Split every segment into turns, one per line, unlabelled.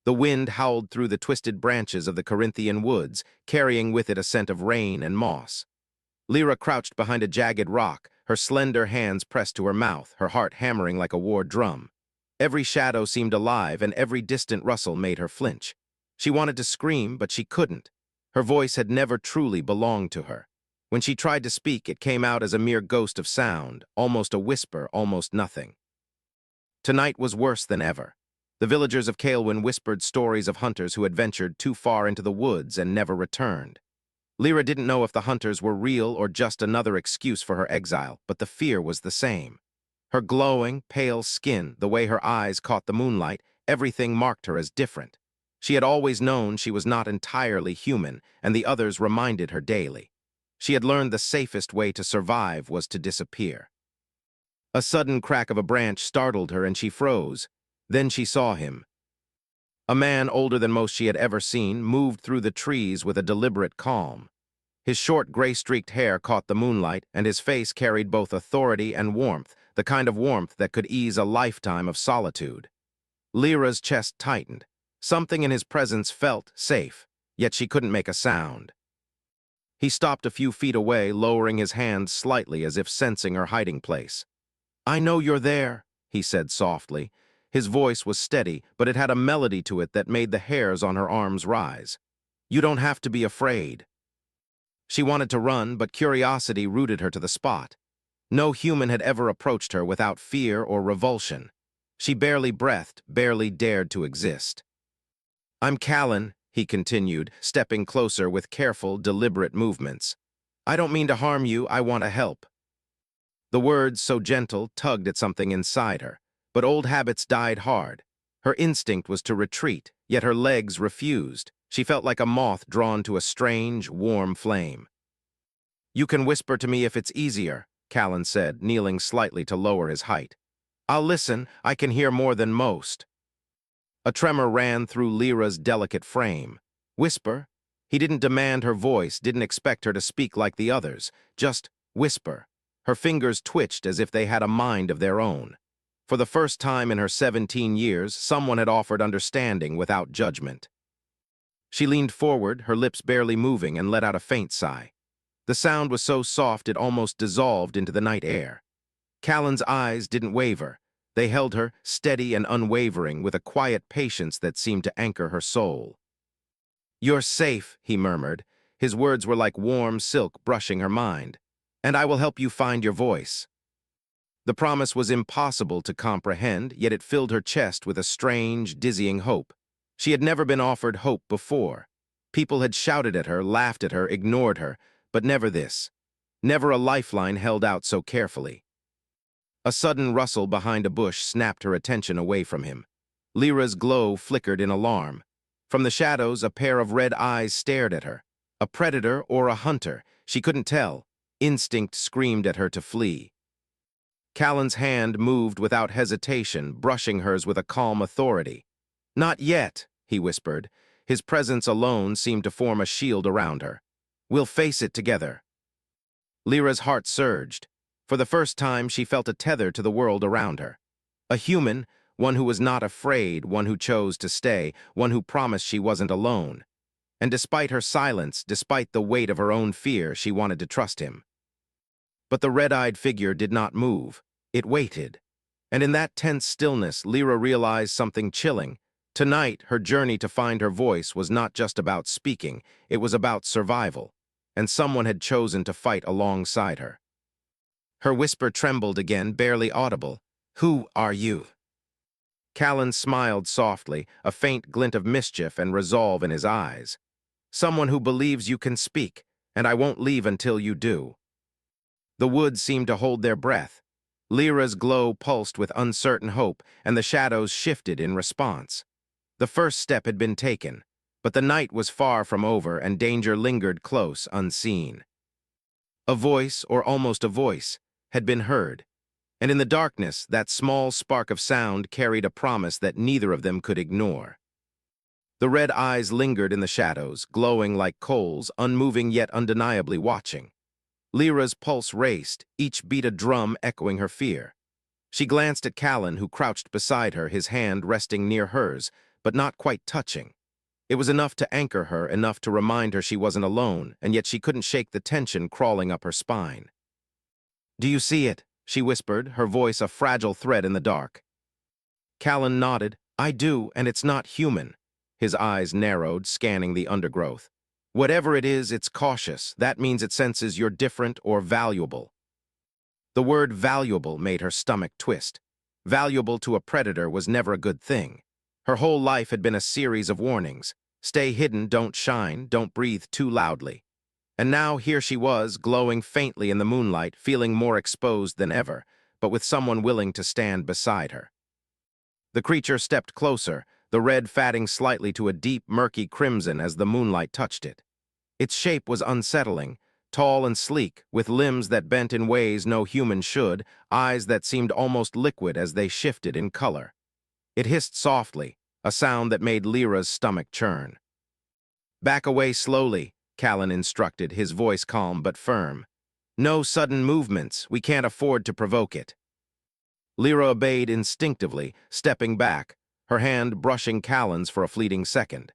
The wind howled through the twisted branches of the Corinthian woods, carrying with it a scent of rain and moss. Lyra crouched behind a jagged rock, her slender hands pressed to her mouth, her heart hammering like a war drum. Every shadow seemed alive, and every distant rustle made her flinch. She wanted to scream, but she couldn't. Her voice had never truly belonged to her. When she tried to speak, it came out as a mere ghost of sound, almost a whisper, almost nothing. Tonight was worse than ever. The villagers of Caelwyn whispered stories of hunters who had ventured too far into the woods and never returned. Lyra didn't know if the hunters were real or just another excuse for her exile, but the fear was the same. Her glowing, pale skin, the way her eyes caught the moonlight, everything marked her as different. She had always known she was not entirely human, and the others reminded her daily. She had learned the safest way to survive was to disappear. A sudden crack of a branch startled her and she froze. Then she saw him. A man older than most she had ever seen moved through the trees with a deliberate calm. His short gray-streaked hair caught the moonlight, and his face carried both authority and warmth, the kind of warmth that could ease a lifetime of solitude. Lyra's chest tightened. Something in his presence felt safe, yet she couldn't make a sound. He stopped a few feet away, lowering his hands slightly as if sensing her hiding place. "I know you're there," he said softly. His voice was steady, but it had a melody to it that made the hairs on her arms rise. "You don't have to be afraid." She wanted to run, but curiosity rooted her to the spot. No human had ever approached her without fear or revulsion. She barely breathed, barely dared to exist. "I'm Callan," he continued, stepping closer with careful, deliberate movements. "I don't mean to harm you, I want to help." The words, so gentle, tugged at something inside her, but old habits died hard. Her instinct was to retreat, yet her legs refused. She felt like a moth drawn to a strange, warm flame. "You can whisper to me if it's easier," Callan said, kneeling slightly to lower his height. "I'll listen, I can hear more than most." A tremor ran through Lyra's delicate frame. Whisper? He didn't demand her voice, didn't expect her to speak like the others. Just whisper. Her fingers twitched as if they had a mind of their own. For the first time in her 17 years, someone had offered understanding without judgment. She leaned forward, her lips barely moving, and let out a faint sigh. The sound was so soft it almost dissolved into the night air. Callan's eyes didn't waver. They held her, steady and unwavering, with a quiet patience that seemed to anchor her soul. "You're safe," he murmured. His words were like warm silk brushing her mind. "And I will help you find your voice." The promise was impossible to comprehend, yet it filled her chest with a strange, dizzying hope. She had never been offered hope before. People had shouted at her, laughed at her, ignored her, but never this. Never a lifeline held out so carefully. A sudden rustle behind a bush snapped her attention away from him. Lyra's glow flickered in alarm. From the shadows, a pair of red eyes stared at her. A predator or a hunter, she couldn't tell. Instinct screamed at her to flee. Callan's hand moved without hesitation, brushing hers with a calm authority. "Not yet," he whispered. His presence alone seemed to form a shield around her. "We'll face it together." Lyra's heart surged. For the first time, she felt a tether to the world around her. A human, one who was not afraid, one who chose to stay, one who promised she wasn't alone. And despite her silence, despite the weight of her own fear, she wanted to trust him. But the red-eyed figure did not move. It waited. And in that tense stillness, Lyra realized something chilling. Tonight, her journey to find her voice was not just about speaking, it was about survival. And someone had chosen to fight alongside her. Her whisper trembled again, barely audible. "Who are you?" Callan smiled softly, a faint glint of mischief and resolve in his eyes. "Someone who believes you can speak, and I won't leave until you do." The woods seemed to hold their breath. Lyra's glow pulsed with uncertain hope, and the shadows shifted in response. The first step had been taken, but the night was far from over, and danger lingered close, unseen. A voice, or almost a voice, had been heard, and in the darkness, that small spark of sound carried a promise that neither of them could ignore. The red eyes lingered in the shadows, glowing like coals, unmoving yet undeniably watching. Lyra's pulse raced, each beat a drum echoing her fear. She glanced at Callan, who crouched beside her, his hand resting near hers, but not quite touching. It was enough to anchor her, enough to remind her she wasn't alone, and yet she couldn't shake the tension crawling up her spine. "Do you see it?" she whispered, her voice a fragile thread in the dark. Callan nodded. "I do, and it's not human." His eyes narrowed, scanning the undergrowth. "Whatever it is, it's cautious. That means it senses you're different or valuable." The word valuable made her stomach twist. Valuable to a predator was never a good thing. Her whole life had been a series of warnings. Stay hidden, don't shine, don't breathe too loudly. And now here she was, glowing faintly in the moonlight, feeling more exposed than ever, but with someone willing to stand beside her. The creature stepped closer, the red fatting slightly to a deep, murky crimson as the moonlight touched it. Its shape was unsettling, tall and sleek, with limbs that bent in ways no human should, eyes that seemed almost liquid as they shifted in color. It hissed softly, a sound that made Lyra's stomach churn. "Back away slowly," Callan instructed, his voice calm but firm. "No sudden movements, we can't afford to provoke it." Lyra obeyed instinctively, stepping back, her hand brushing Callan's for a fleeting second.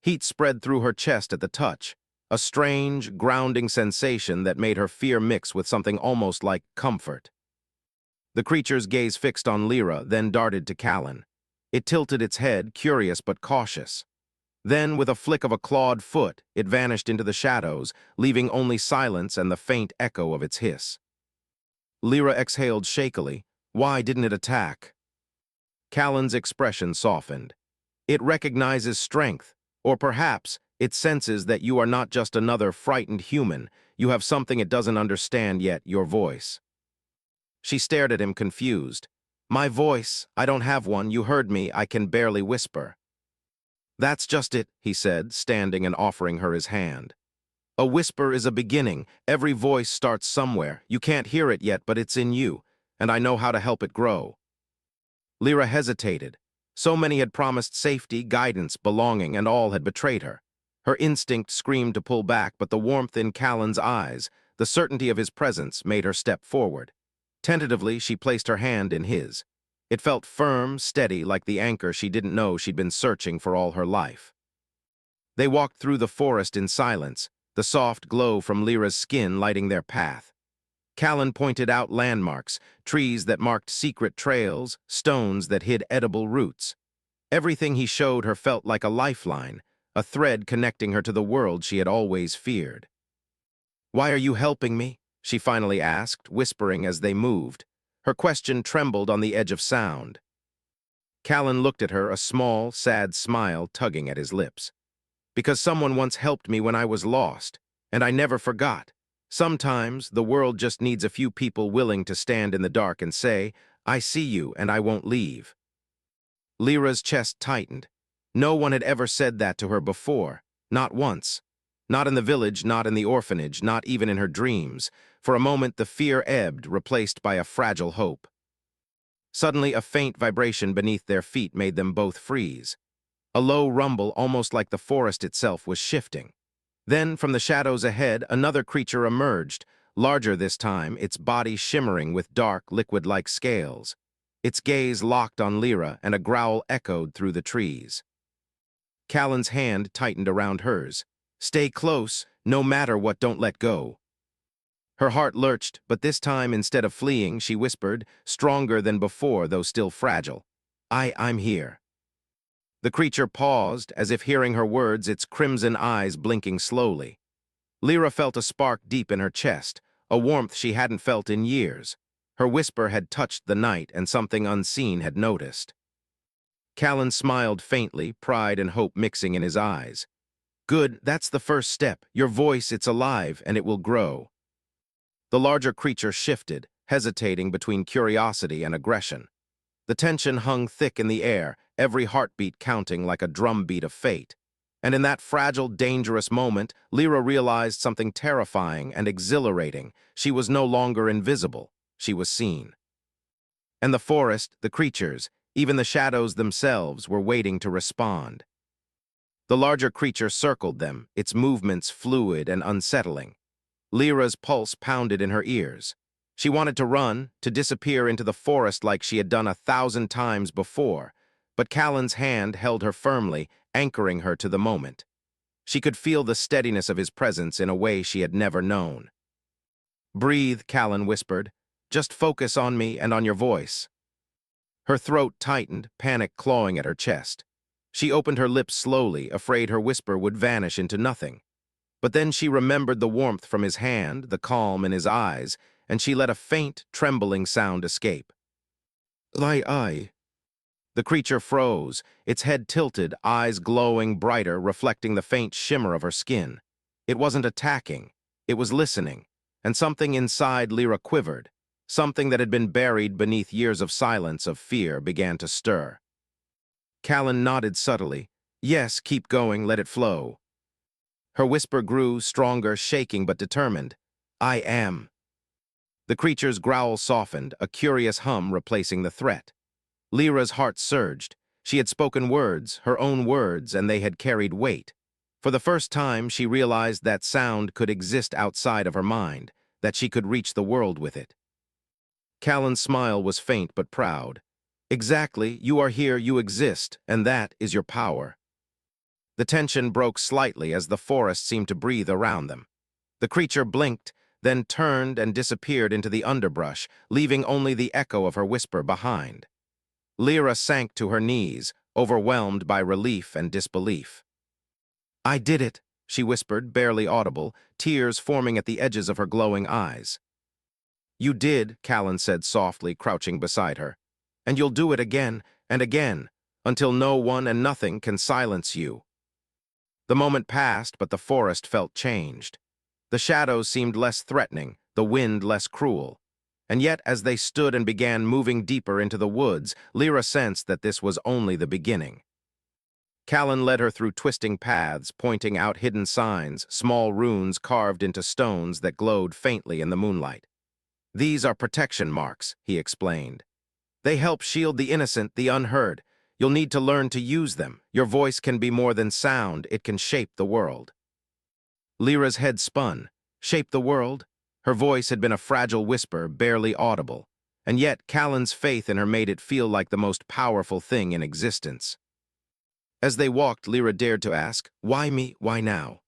Heat spread through her chest at the touch, a strange, grounding sensation that made her fear mix with something almost like comfort. The creature's gaze fixed on Lyra, then darted to Callan. It tilted its head, curious but cautious. Then, with a flick of a clawed foot, it vanished into the shadows, leaving only silence and the faint echo of its hiss. Lyra exhaled shakily. Why didn't it attack? Callan's expression softened. It recognizes strength, or perhaps it senses that you are not just another frightened human. You have something it doesn't understand yet, your voice. She stared at him, confused. "My voice, I don't have one, you heard me, I can barely whisper." "That's just it," he said, standing and offering her his hand. "A whisper is a beginning. Every voice starts somewhere. You can't hear it yet, but it's in you, and I know how to help it grow." Lyra hesitated. So many had promised safety, guidance, belonging, and all had betrayed her. Her instinct screamed to pull back, but the warmth in Callan's eyes, the certainty of his presence, made her step forward. Tentatively, she placed her hand in his. It felt firm, steady, like the anchor she didn't know she'd been searching for all her life. They walked through the forest in silence, the soft glow from Lyra's skin lighting their path. Callan pointed out landmarks, trees that marked secret trails, stones that hid edible roots. Everything he showed her felt like a lifeline, a thread connecting her to the world she had always feared. "Why are you helping me?" she finally asked, whispering as they moved. Her question trembled on the edge of sound. Callan looked at her, a small, sad smile tugging at his lips. "Because someone once helped me when I was lost, and I never forgot. Sometimes the world just needs a few people willing to stand in the dark and say, 'I see you and I won't leave.'" Lyra's chest tightened. No one had ever said that to her before, not once. Not in the village, not in the orphanage, not even in her dreams. For a moment the fear ebbed, replaced by a fragile hope. Suddenly a faint vibration beneath their feet made them both freeze. A low rumble, almost like the forest itself, was shifting. Then, from the shadows ahead, another creature emerged, larger this time, its body shimmering with dark, liquid-like scales. Its gaze locked on Lyra, and a growl echoed through the trees. Callan's hand tightened around hers. "Stay close, no matter what, don't let go." Her heart lurched, but this time, instead of fleeing, she whispered, stronger than before, though still fragile, I'm here." The creature paused, as if hearing her words, its crimson eyes blinking slowly. Lyra felt a spark deep in her chest, a warmth she hadn't felt in years. Her whisper had touched the night, and something unseen had noticed. Callan smiled faintly, pride and hope mixing in his eyes. "Good, that's the first step. Your voice, it's alive, and it will grow." The larger creature shifted, hesitating between curiosity and aggression. The tension hung thick in the air, every heartbeat counting like a drumbeat of fate. And in that fragile, dangerous moment, Lyra realized something terrifying and exhilarating. She was no longer invisible. She was seen. And the forest, the creatures, even the shadows themselves, were waiting to respond. The larger creature circled them, its movements fluid and unsettling. Lyra's pulse pounded in her ears. She wanted to run, to disappear into the forest like she had done 1,000 times before, but Callan's hand held her firmly, anchoring her to the moment. She could feel the steadiness of his presence in a way she had never known. "Breathe," Callan whispered. "Just focus on me and on your voice." Her throat tightened, panic clawing at her chest. She opened her lips slowly, afraid her whisper would vanish into nothing. But then she remembered the warmth from his hand, the calm in his eyes, and she let a faint, trembling sound escape. "I." The creature froze, its head tilted, eyes glowing brighter, reflecting the faint shimmer of her skin. It wasn't attacking, it was listening, and something inside Lyra quivered. Something that had been buried beneath years of silence, of fear, began to stir. Callan nodded subtly. "Yes, keep going, let it flow." Her whisper grew, stronger, shaking but determined. "I am." The creature's growl softened, a curious hum replacing the threat. Lyra's heart surged. She had spoken words, her own words, and they had carried weight. For the first time, she realized that sound could exist outside of her mind, that she could reach the world with it. Callan's smile was faint but proud. "Exactly, you are here, you exist, and that is your power." The tension broke slightly as the forest seemed to breathe around them. The creature blinked, then turned and disappeared into the underbrush, leaving only the echo of her whisper behind. Lyra sank to her knees, overwhelmed by relief and disbelief. "I did it," she whispered, barely audible, tears forming at the edges of her glowing eyes. "You did," Callan said softly, crouching beside her. "And you'll do it again and again, until no one and nothing can silence you." The moment passed, but the forest felt changed. The shadows seemed less threatening, the wind less cruel. And yet, as they stood and began moving deeper into the woods, Lyra sensed that this was only the beginning. Callan led her through twisting paths, pointing out hidden signs, small runes carved into stones that glowed faintly in the moonlight. "These are protection marks," he explained. "They help shield the innocent, the unheard. You'll need to learn to use them. Your voice can be more than sound, it can shape the world." Lyra's head spun. Shape the world? Her voice had been a fragile whisper, barely audible. And yet Callan's faith in her made it feel like the most powerful thing in existence. As they walked, Lyra dared to ask, "Why me? Why now?"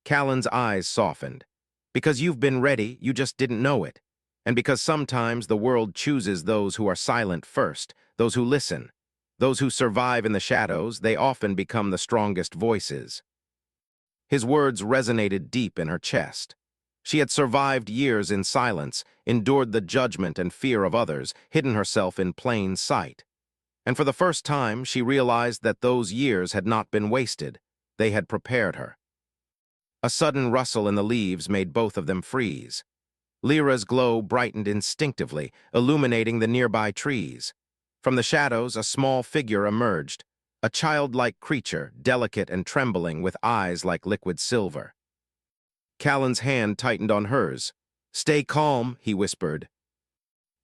Callan's eyes softened. "Because you've been ready, you just didn't know it. And because sometimes the world chooses those who are silent first, those who listen. Those who survive in the shadows, they often become the strongest voices." His words resonated deep in her chest. She had survived years in silence, endured the judgment and fear of others, hidden herself in plain sight. And for the first time, she realized that those years had not been wasted. They had prepared her. A sudden rustle in the leaves made both of them freeze. Lyra's glow brightened instinctively, illuminating the nearby trees. From the shadows, a small figure emerged, a childlike creature, delicate and trembling, with eyes like liquid silver. Callan's hand tightened on hers. "Stay calm," he whispered.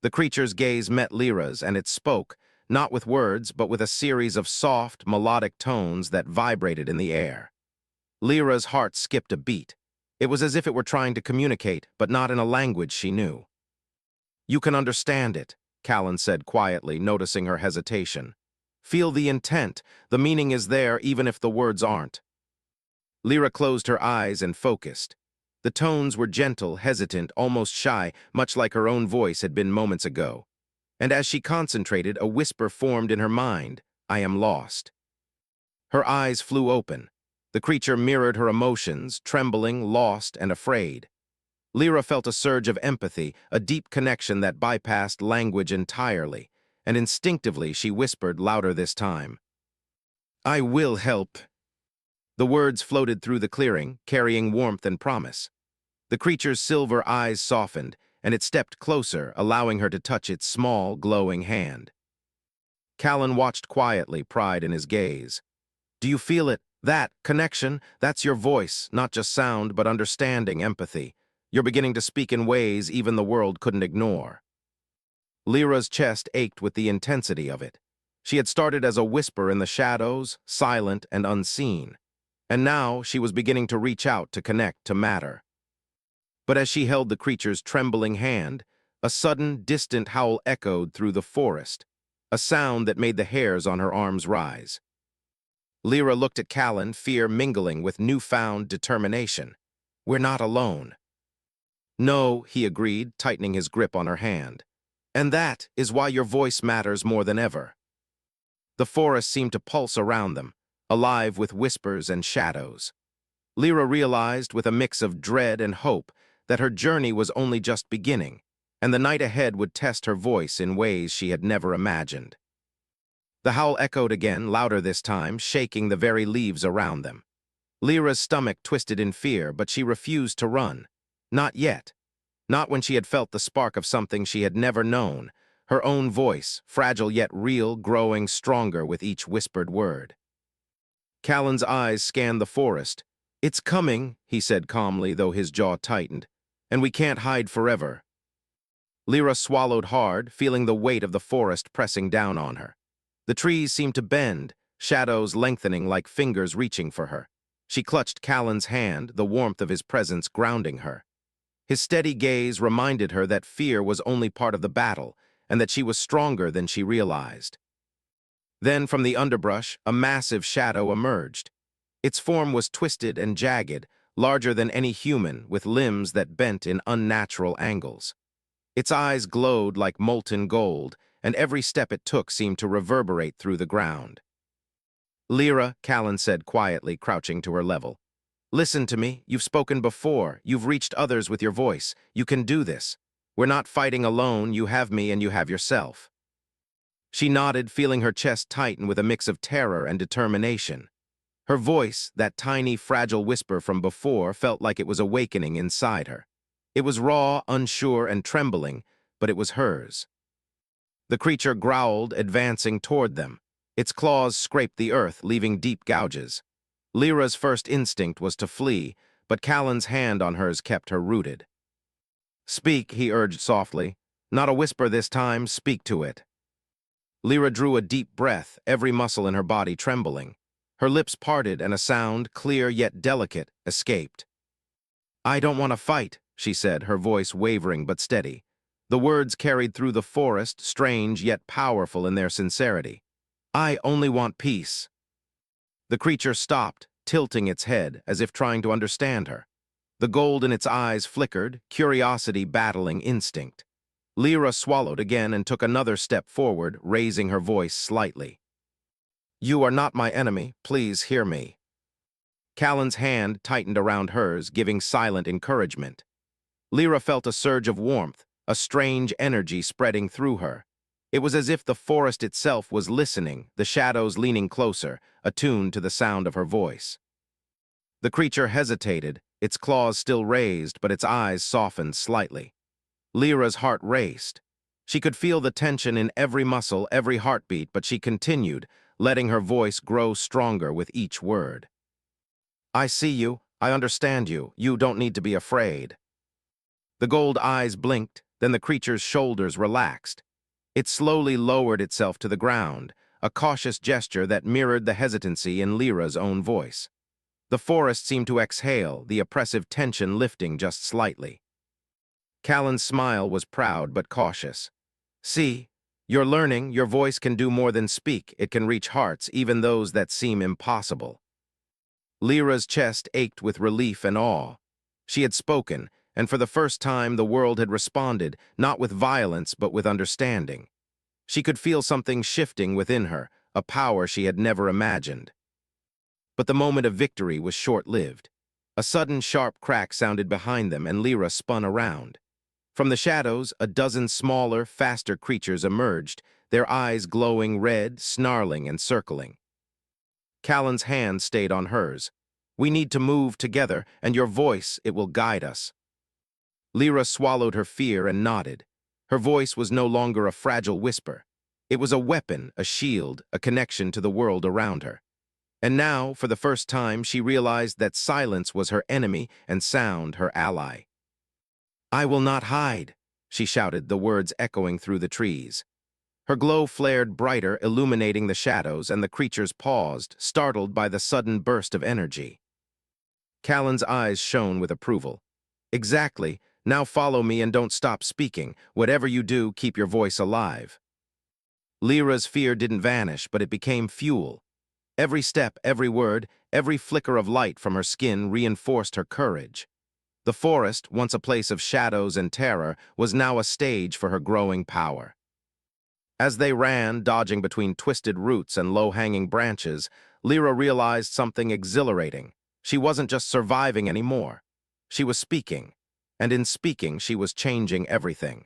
The creature's gaze met Lyra's, and it spoke, not with words, but with a series of soft, melodic tones that vibrated in the air. Lyra's heart skipped a beat. It was as if it were trying to communicate, but not in a language she knew. "You can understand it," Callan said quietly, noticing her hesitation. "Feel the intent. The meaning is there, even if the words aren't." Lyra closed her eyes and focused. The tones were gentle, hesitant, almost shy, much like her own voice had been moments ago. And as she concentrated, a whisper formed in her mind, "I am lost." Her eyes flew open. The creature mirrored her emotions, trembling, lost, and afraid. Lyra felt a surge of empathy, a deep connection that bypassed language entirely, and instinctively she whispered louder this time, "I will help." The words floated through the clearing, carrying warmth and promise. The creature's silver eyes softened, and it stepped closer, allowing her to touch its small, glowing hand. Callan watched quietly, pride in his gaze. "Do you feel it? That connection? That's your voice, not just sound, but understanding, empathy. You're beginning to speak in ways even the world couldn't ignore." Lyra's chest ached with the intensity of it. She had started as a whisper in the shadows, silent and unseen. And now she was beginning to reach out, to connect, to matter. But as she held the creature's trembling hand, a sudden, distant howl echoed through the forest. a sound that made the hairs on her arms rise. Lyra looked at Callan, fear mingling with newfound determination. "We're not alone." "No," he agreed, tightening his grip on her hand. "And that is why your voice matters more than ever." The forest seemed to pulse around them, alive with whispers and shadows. Lyra realized, with a mix of dread and hope, that her journey was only just beginning, and the night ahead would test her voice in ways she had never imagined. The howl echoed again, louder this time, shaking the very leaves around them. Lyra's stomach twisted in fear, but she refused to run. Not yet. Not when she had felt the spark of something she had never known, her own voice, fragile yet real, growing stronger with each whispered word. Callan's eyes scanned the forest. "It's coming," he said calmly, though his jaw tightened. "And we can't hide forever." Lyra swallowed hard, feeling the weight of the forest pressing down on her. The trees seemed to bend, shadows lengthening like fingers reaching for her. She clutched Callan's hand, the warmth of his presence grounding her. His steady gaze reminded her that fear was only part of the battle, and that she was stronger than she realized. Then, from the underbrush, a massive shadow emerged. Its form was twisted and jagged, larger than any human, with limbs that bent in unnatural angles. Its eyes glowed like molten gold, and every step it took seemed to reverberate through the ground. "Lyra," Callan said quietly, crouching to her level. "Listen to me. You've spoken before. You've reached others with your voice. You can do this. We're not fighting alone. You have me and you have yourself." She nodded, feeling her chest tighten with a mix of terror and determination. Her voice, that tiny, fragile whisper from before, felt like it was awakening inside her. It was raw, unsure, and trembling, but it was hers. The creature growled, advancing toward them. Its claws scraped the earth, leaving deep gouges. Lyra's first instinct was to flee, but Callan's hand on hers kept her rooted. "Speak," he urged softly. "Not a whisper this time, speak to it." Lyra drew a deep breath, every muscle in her body trembling. Her lips parted and a sound, clear yet delicate, escaped. "I don't want to fight," she said, her voice wavering but steady. The words carried through the forest, strange yet powerful in their sincerity. "I only want peace." The creature stopped, tilting its head, as if trying to understand her. The gold in its eyes flickered, curiosity battling instinct. Lyra swallowed again and took another step forward, raising her voice slightly. "You are not my enemy. Please hear me." Callan's hand tightened around hers, giving silent encouragement. Lyra felt a surge of warmth, a strange energy spreading through her. It was as if the forest itself was listening, the shadows leaning closer, attuned to the sound of her voice. The creature hesitated, its claws still raised, but its eyes softened slightly. Lyra's heart raced. She could feel the tension in every muscle, every heartbeat, but she continued, letting her voice grow stronger with each word. "I see you. I understand you. You don't need to be afraid." The gold eyes blinked, then the creature's shoulders relaxed. It slowly lowered itself to the ground, a cautious gesture that mirrored the hesitancy in Lyra's own voice. The forest seemed to exhale, the oppressive tension lifting just slightly. Callan's smile was proud but cautious. "See, you're learning. Your voice can do more than speak. It can reach hearts, even those that seem impossible." Lyra's chest ached with relief and awe. She had spoken, and for the first time the world had responded, not with violence but with understanding. She could feel something shifting within her, a power she had never imagined. But the moment of victory was short-lived. A sudden sharp crack sounded behind them, and Lyra spun around. From the shadows, a dozen smaller, faster creatures emerged, their eyes glowing red, snarling and circling. Callan's hand stayed on hers. "We need to move together, and your voice, it will guide us." Lyra swallowed her fear and nodded. Her voice was no longer a fragile whisper. It was a weapon, a shield, a connection to the world around her. And now, for the first time, she realized that silence was her enemy and sound her ally. "I will not hide," she shouted, the words echoing through the trees. Her glow flared brighter, illuminating the shadows, and the creatures paused, startled by the sudden burst of energy. Callan's eyes shone with approval. "Exactly. Now follow me and don't stop speaking. Whatever you do, keep your voice alive." Lyra's fear didn't vanish, but it became fuel. Every step, every word, every flicker of light from her skin reinforced her courage. The forest, once a place of shadows and terror, was now a stage for her growing power. As they ran, dodging between twisted roots and low-hanging branches, Lyra realized something exhilarating. She wasn't just surviving anymore. She was speaking, and in speaking, she was changing everything.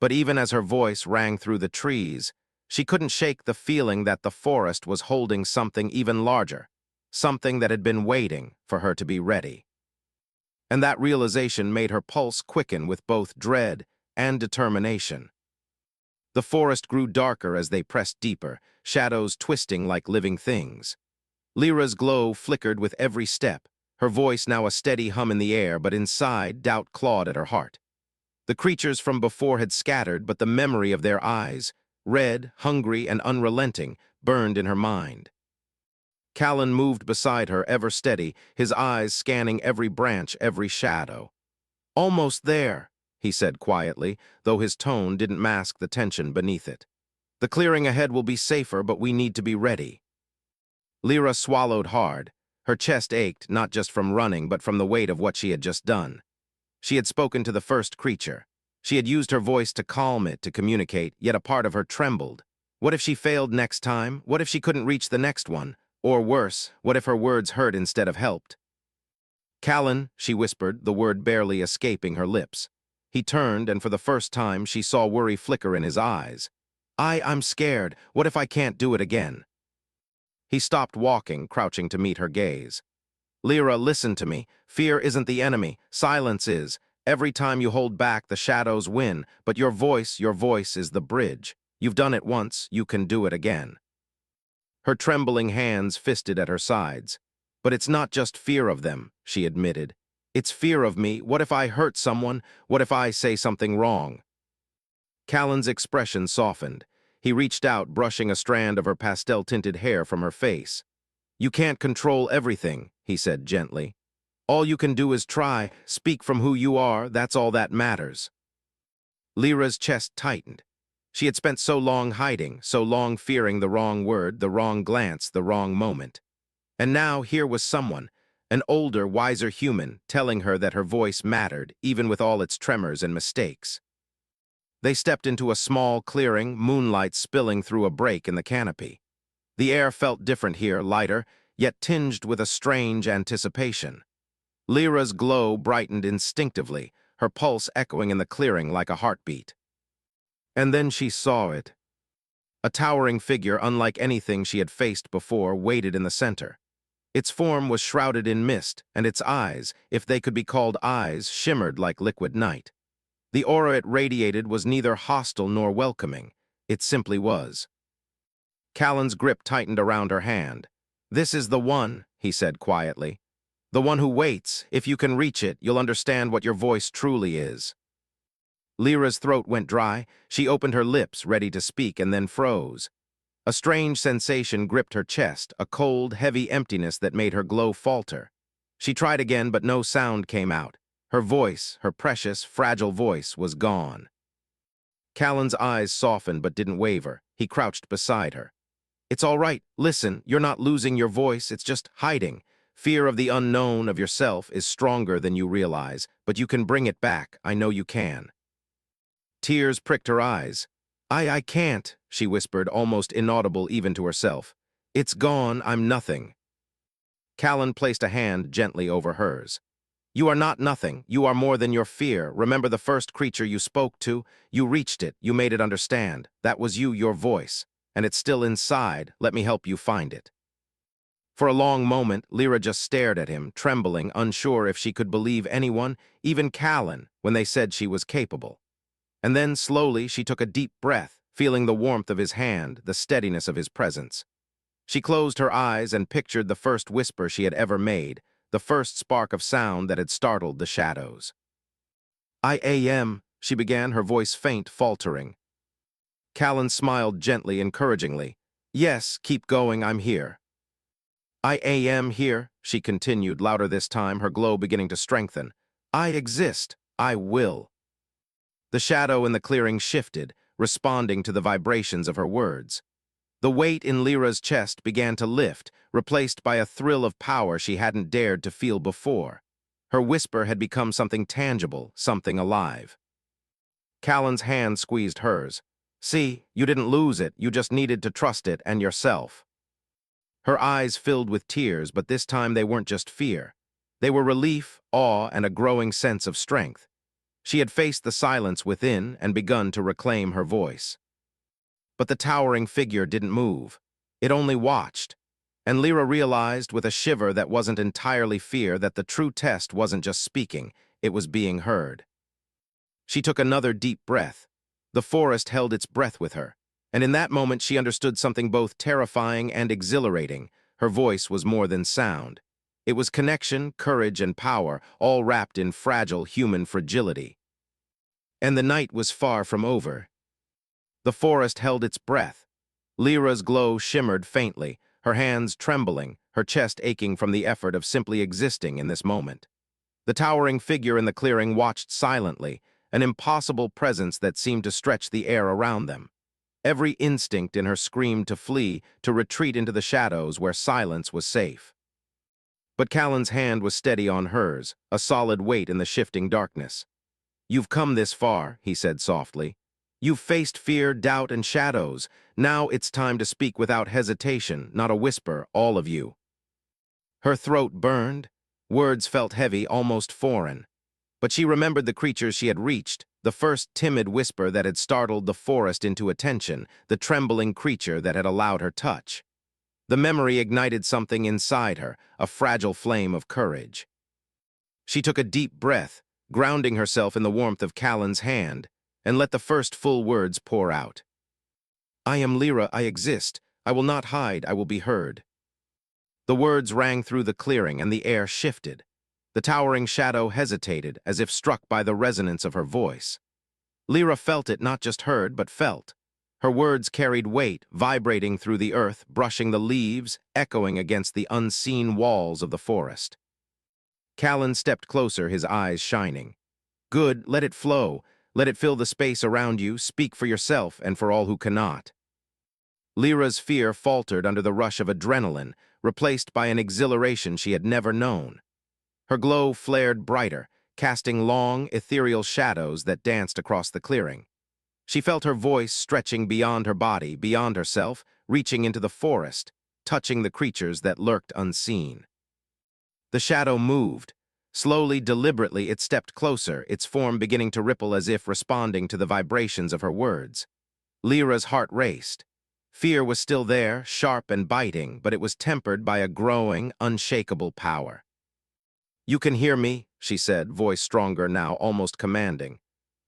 But even as her voice rang through the trees, she couldn't shake the feeling that the forest was holding something even larger, something that had been waiting for her to be ready. And that realization made her pulse quicken with both dread and determination. The forest grew darker as they pressed deeper, shadows twisting like living things. Lyra's glow flickered with every step, her voice now a steady hum in the air, but inside doubt clawed at her heart. The creatures from before had scattered, but the memory of their eyes, red, hungry, and unrelenting, burned in her mind. Callan moved beside her, ever steady, his eyes scanning every branch, every shadow. "Almost there," he said quietly, though his tone didn't mask the tension beneath it. "The clearing ahead will be safer, but we need to be ready." Lyra swallowed hard. Her chest ached, not just from running, but from the weight of what she had just done. She had spoken to the first creature. She had used her voice to calm it, to communicate, yet a part of her trembled. What if she failed next time? What if she couldn't reach the next one? Or worse, what if her words hurt instead of helped? "Callan," she whispered, the word barely escaping her lips. He turned, and for the first time she saw worry flicker in his eyes. I'm scared. What if I can't do it again?" He stopped walking, crouching to meet her gaze. "Lyra, listen to me. Fear isn't the enemy. Silence is. Every time you hold back, the shadows win. But your voice is the bridge. You've done it once, you can do it again." Her trembling hands fisted at her sides. "But it's not just fear of them," she admitted. "It's fear of me. What if I hurt someone? What if I say something wrong?" Callan's expression softened. He reached out, brushing a strand of her pastel-tinted hair from her face. "You can't control everything," he said gently. "All you can do is try, speak from who you are, that's all that matters." Lyra's chest tightened. She had spent so long hiding, so long fearing the wrong word, the wrong glance, the wrong moment. And now here was someone, an older, wiser human, telling her that her voice mattered, even with all its tremors and mistakes. They stepped into a small clearing, moonlight spilling through a break in the canopy. The air felt different here, lighter, yet tinged with a strange anticipation. Lyra's glow brightened instinctively, her pulse echoing in the clearing like a heartbeat. And then she saw it. A towering figure unlike anything she had faced before waited in the center. Its form was shrouded in mist, and its eyes, if they could be called eyes, shimmered like liquid night. The aura it radiated was neither hostile nor welcoming. It simply was. Callan's grip tightened around her hand. "This is the one," he said quietly. "The one who waits. If you can reach it, you'll understand what your voice truly is." Lyra's throat went dry. She opened her lips, ready to speak, and then froze. A strange sensation gripped her chest, a cold, heavy emptiness that made her glow falter. She tried again, but no sound came out. Her voice, her precious, fragile voice, was gone. Callan's eyes softened but didn't waver. He crouched beside her. "It's all right. Listen, you're not losing your voice, it's just hiding. Fear of the unknown, of yourself, is stronger than you realize, but you can bring it back. I know you can." Tears pricked her eyes. I can't," she whispered, almost inaudible even to herself. "It's gone, I'm nothing." Callan placed a hand gently over hers. "You are not nothing. You are more than your fear. Remember the first creature you spoke to? You reached it. You made it understand. That was you, your voice. And it's still inside. Let me help you find it." For a long moment, Lyra just stared at him, trembling, unsure if she could believe anyone, even Callan, when they said she was capable. And then, slowly, she took a deep breath, feeling the warmth of his hand, the steadiness of his presence. She closed her eyes and pictured the first whisper she had ever made, the first spark of sound that had startled the shadows. "I am," she began, her voice faint, faltering. Callan smiled gently, encouragingly. "Yes, keep going, I'm here." "I am here," she continued, louder this time, her glow beginning to strengthen. "I exist. I will." The shadow in the clearing shifted, responding to the vibrations of her words. The weight in Lyra's chest began to lift, replaced by a thrill of power she hadn't dared to feel before. Her whisper had become something tangible, something alive. Callan's hand squeezed hers. "See, you didn't lose it, you just needed to trust it and yourself." Her eyes filled with tears, but this time they weren't just fear. They were relief, awe, and a growing sense of strength. She had faced the silence within and begun to reclaim her voice. But the towering figure didn't move. It only watched. And Lyra realized with a shiver that wasn't entirely fear that the true test wasn't just speaking, it was being heard. She took another deep breath. The forest held its breath with her, and in that moment she understood something both terrifying and exhilarating. Her voice was more than sound. It was connection, courage, and power, all wrapped in fragile human fragility. And the night was far from over. The forest held its breath. Lyra's glow shimmered faintly, her hands trembling, her chest aching from the effort of simply existing in this moment. The towering figure in the clearing watched silently, an impossible presence that seemed to stretch the air around them. Every instinct in her screamed to flee, to retreat into the shadows where silence was safe. But Callan's hand was steady on hers, a solid weight in the shifting darkness. "You've come this far," he said softly. "You've faced fear, doubt, and shadows. Now it's time to speak without hesitation, not a whisper, all of you." Her throat burned. Words felt heavy, almost foreign. But she remembered the creatures she had reached, the first timid whisper that had startled the forest into attention, the trembling creature that had allowed her touch. The memory ignited something inside her, a fragile flame of courage. She took a deep breath, grounding herself in the warmth of Callan's hand, and let the first full words pour out. "I am Lyra, I exist. I will not hide, I will be heard." The words rang through the clearing, and the air shifted. The towering shadow hesitated, as if struck by the resonance of her voice. Lyra felt it, not just heard, but felt. Her words carried weight, vibrating through the earth, brushing the leaves, echoing against the unseen walls of the forest. Callan stepped closer, his eyes shining. "Good, let it flow. Let it fill the space around you. Speak for yourself and for all who cannot." Lyra's fear faltered under the rush of adrenaline, replaced by an exhilaration she had never known. Her glow flared brighter, casting long, ethereal shadows that danced across the clearing. She felt her voice stretching beyond her body, beyond herself, reaching into the forest, touching the creatures that lurked unseen. The shadow moved. Slowly, deliberately, it stepped closer, its form beginning to ripple as if responding to the vibrations of her words. Lyra's heart raced. Fear was still there, sharp and biting, but it was tempered by a growing, unshakable power. "You can hear me," she said, voice stronger now, almost commanding.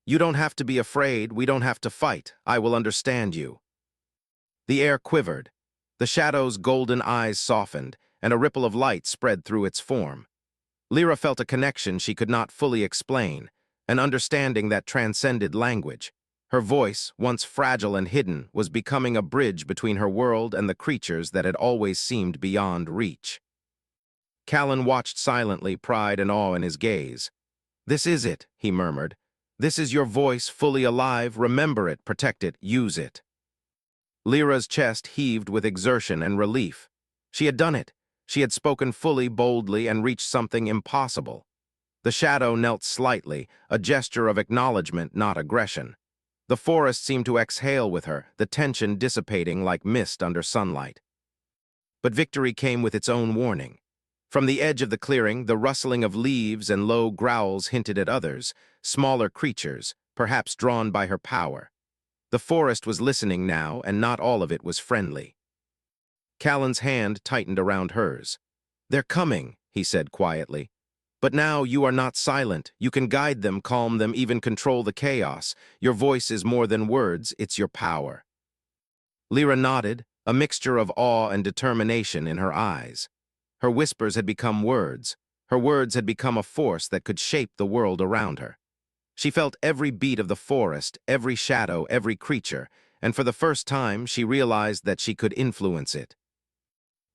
"You don't have to be afraid, we don't have to fight, I will understand you." The air quivered. The shadow's golden eyes softened, and a ripple of light spread through its form. Lyra felt a connection she could not fully explain, an understanding that transcended language. Her voice, once fragile and hidden, was becoming a bridge between her world and the creatures that had always seemed beyond reach. Callan watched silently, pride and awe in his gaze. "This is it," he murmured. "This is your voice, fully alive. Remember it, protect it, use it." Lyra's chest heaved with exertion and relief. She had done it. She had spoken fully, boldly, and reached something impossible. The shadow knelt slightly, a gesture of acknowledgement, not aggression. The forest seemed to exhale with her, the tension dissipating like mist under sunlight. But victory came with its own warning. From the edge of the clearing, the rustling of leaves and low growls hinted at others, smaller creatures, perhaps drawn by her power. The forest was listening now, and not all of it was friendly. Callan's hand tightened around hers. "They're coming," he said quietly. "But now you are not silent. You can guide them, calm them, even control the chaos. Your voice is more than words, it's your power." Lyra nodded, a mixture of awe and determination in her eyes. Her whispers had become words. Her words had become a force that could shape the world around her. She felt every beat of the forest, every shadow, every creature, and for the first time she realized that she could influence it.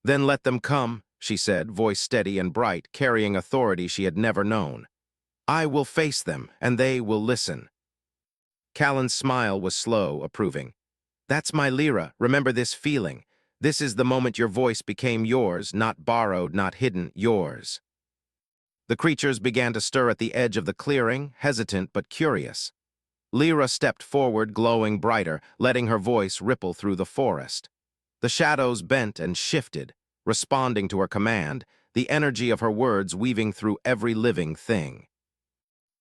"Then let them come," she said, voice steady and bright, carrying authority she had never known. "I will face them, and they will listen." Callan's smile was slow, approving. That's my Lyra. Remember this feeling. This is the moment your voice became yours, not borrowed, not hidden, yours. The creatures began to stir at the edge of the clearing, hesitant but curious. Lyra stepped forward, glowing brighter, letting her voice ripple through the forest. The shadows bent and shifted, responding to her command, the energy of her words weaving through every living thing.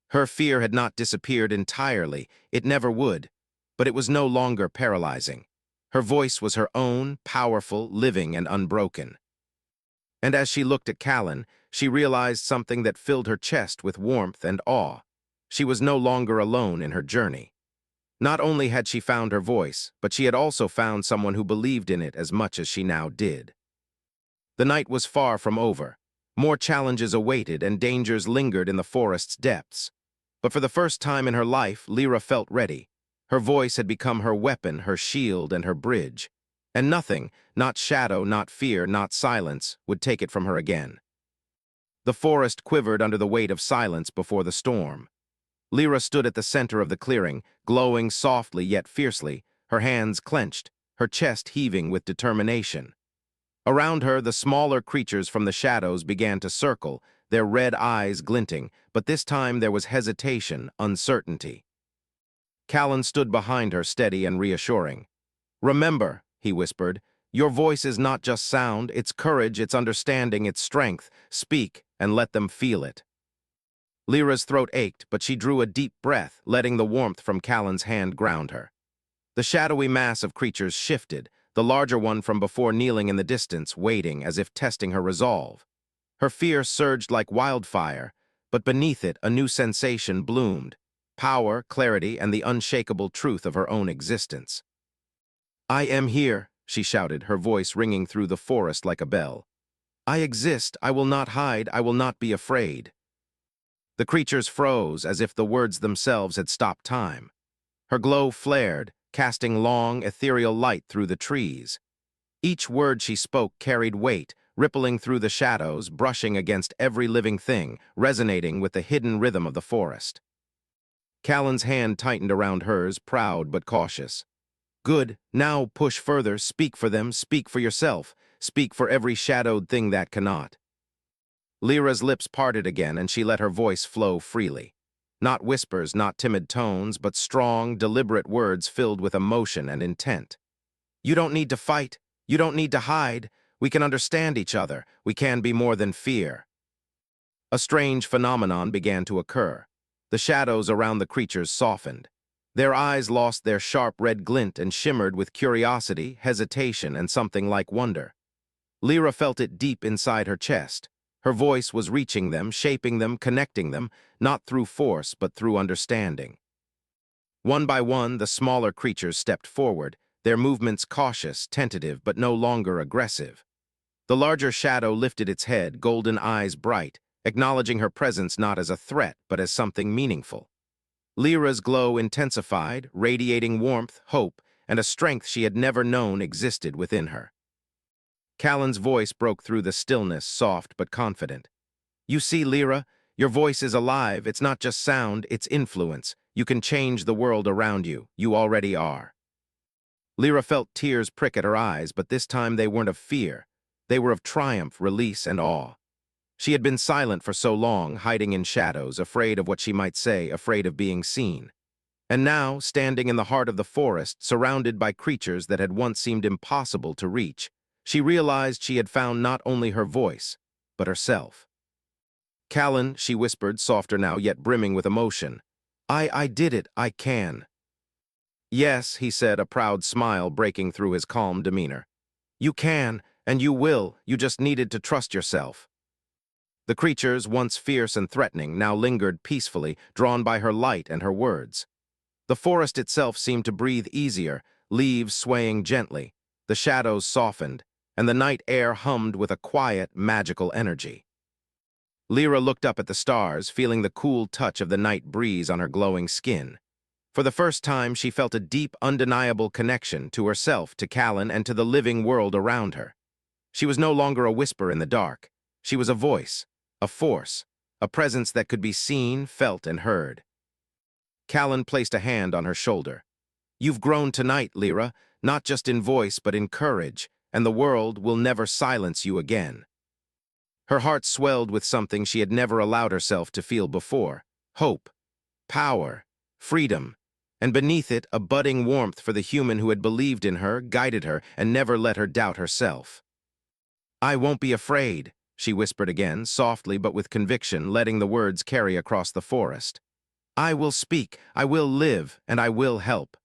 Her fear had not disappeared entirely, it never would, but it was no longer paralyzing. Her voice was her own, powerful, living, and unbroken. And as she looked at Callan, she realized something that filled her chest with warmth and awe. She was no longer alone in her journey. Not only had she found her voice, but she had also found someone who believed in it as much as she now did. The night was far from over. More challenges awaited and dangers lingered in the forest's depths. But for the first time in her life, Lyra felt ready. Her voice had become her weapon, her shield, and her bridge. And nothing, not shadow, not fear, not silence, would take it from her again. The forest quivered under the weight of silence before the storm. Lyra stood at the center of the clearing, glowing softly yet fiercely, her hands clenched, her chest heaving with determination. Around her, the smaller creatures from the shadows began to circle, their red eyes glinting, but this time there was hesitation, uncertainty. Callan stood behind her, steady and reassuring. "Remember," he whispered, "your voice is not just sound, it's courage, it's understanding, it's strength. Speak, and let them feel it." Lyra's throat ached, but she drew a deep breath, letting the warmth from Callan's hand ground her. The shadowy mass of creatures shifted, the larger one from before kneeling in the distance, waiting as if testing her resolve. Her fear surged like wildfire, but beneath it a new sensation bloomed, power, clarity, and the unshakable truth of her own existence. "I am here," she shouted, her voice ringing through the forest like a bell. "I exist, I will not hide, I will not be afraid." The creatures froze as if the words themselves had stopped time. Her glow flared, casting long, ethereal light through the trees. Each word she spoke carried weight, rippling through the shadows, brushing against every living thing, resonating with the hidden rhythm of the forest. Callan's hand tightened around hers, proud but cautious. "Good, now push further, speak for them, speak for yourself, speak for every shadowed thing that cannot." Lyra's lips parted again, and she let her voice flow freely. Not whispers, not timid tones, but strong, deliberate words filled with emotion and intent. "You don't need to fight. You don't need to hide. We can understand each other. We can be more than fear." A strange phenomenon began to occur. The shadows around the creatures softened. Their eyes lost their sharp red glint and shimmered with curiosity, hesitation, and something like wonder. Lyra felt it deep inside her chest. Her voice was reaching them, shaping them, connecting them, not through force, but through understanding. One by one, the smaller creatures stepped forward, their movements cautious, tentative, but no longer aggressive. The larger shadow lifted its head, golden eyes bright, acknowledging her presence not as a threat, but as something meaningful. Lyra's glow intensified, radiating warmth, hope, and a strength she had never known existed within her. Callan's voice broke through the stillness, soft but confident. "You see, Lyra, your voice is alive. It's not just sound, it's influence. You can change the world around you. You already are." Lyra felt tears prick at her eyes, but this time they weren't of fear. They were of triumph, release, and awe. She had been silent for so long, hiding in shadows, afraid of what she might say, afraid of being seen. And now, standing in the heart of the forest, surrounded by creatures that had once seemed impossible to reach, she realized she had found not only her voice, but herself. "Callan," she whispered, softer now, yet brimming with emotion. I did it, I can." "Yes," he said, a proud smile breaking through his calm demeanor. "You can, and you will, you just needed to trust yourself." The creatures, once fierce and threatening, now lingered peacefully, drawn by her light and her words. The forest itself seemed to breathe easier, leaves swaying gently, the shadows softened, and the night air hummed with a quiet, magical energy. Lyra looked up at the stars, feeling the cool touch of the night breeze on her glowing skin. For the first time, she felt a deep, undeniable connection to herself, to Callan, and to the living world around her. She was no longer a whisper in the dark. She was a voice, a force, a presence that could be seen, felt, and heard. Callan placed a hand on her shoulder. "You've grown tonight, Lyra, not just in voice but in courage, and the world will never silence you again." Her heart swelled with something she had never allowed herself to feel before: hope, power, freedom, and beneath it a budding warmth for the human who had believed in her, guided her, and never let her doubt herself. "I won't be afraid," she whispered again, softly but with conviction, letting the words carry across the forest. "I will speak, I will live, and I will help."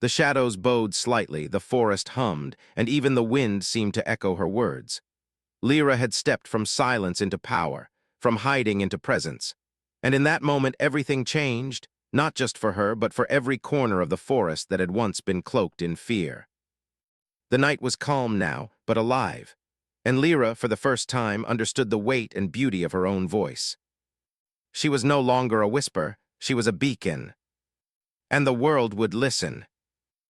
The shadows bowed slightly, the forest hummed, and even the wind seemed to echo her words. Lyra had stepped from silence into power, from hiding into presence. And in that moment everything changed, not just for her, but for every corner of the forest that had once been cloaked in fear. The night was calm now, but alive, and Lyra, for the first time, understood the weight and beauty of her own voice. She was no longer a whisper, she was a beacon. And the world would listen.